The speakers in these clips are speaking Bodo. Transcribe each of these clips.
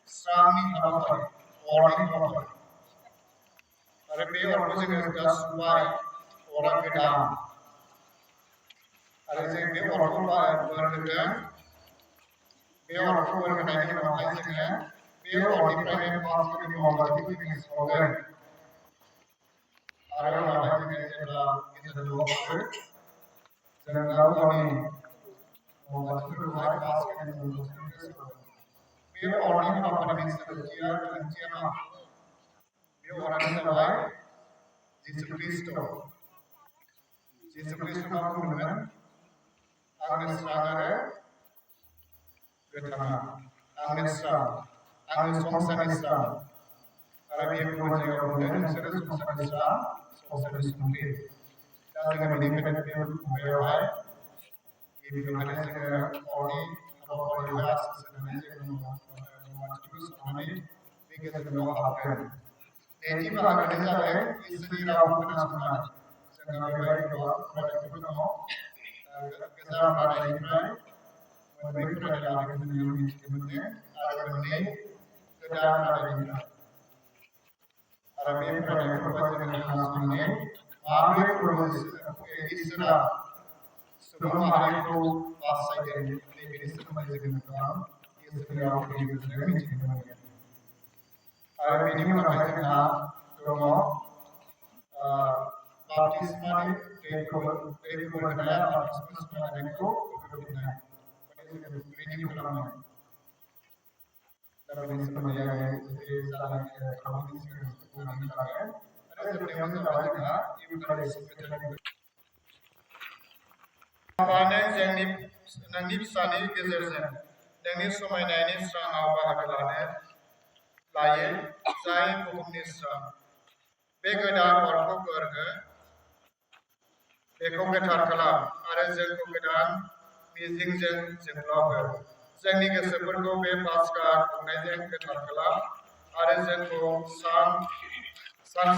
Strami halafai, warning halafai. Ada be orang juga sudah suai orang gedang. Ada juga be orang bergedang, be orang bergedang yang orang juga, be orang di private mask itu membantu bisnis orang. Ada orang juga kita dua orang, jangan tahu ni membantu private mask itu membantu. Be orang yang apa bisnis kerja. Orang Israel, Yesus Kristus kamu dengan Agnes Rangare, Getama, Agnes Kongsan Islam, Arabi Puja Orang, Seres Kongsan Islam, Kongsan Islam. Dan dengan meningkatkan pembayaran, ini juga ada orang orang yang sedang bikin semua apa. Jadi bahagian dari istri rawu penasaran. Jangan baik doa pada kita mau. Kita pada Ibrahim, mereka pada lagi menyuruh istrinya. Ada benih, sedang pada Ibrahim. Arabi pada kepada penasarannya. Mahu proses Isra. Sebelum hari itu pas saja lebih semua dengan Islam. Istri rawu juga Hari ini mengajarkan domo baptismani dari kebenaran baptismus mengajarku kebenaran. Ini bukan dalam sebenarnya salah kamu ini bukan misalnya. Ada sebenarnya sahaja ibu dari sebenarnya. Apanya yang nanti sani kesersen, yang ini semuanya ini serang apa hasilnya. Lain, saya komunisra. Begadang orang keluarga, bekometar kalam. Ada jeng begadang, meeting jeng blogger. Jeng ni keseper ko be paskar, mengenai jeng ketar kalam. Ada jeng ko sang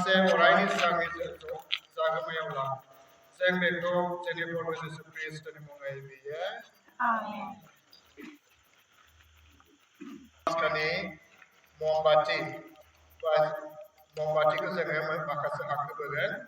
se orang ini sang itu jaga mayulah. Jeng beko jeng profesor Supris tadi mengenai dia. Amin. Paskani. Mombati ke saya makan sehak kebagan.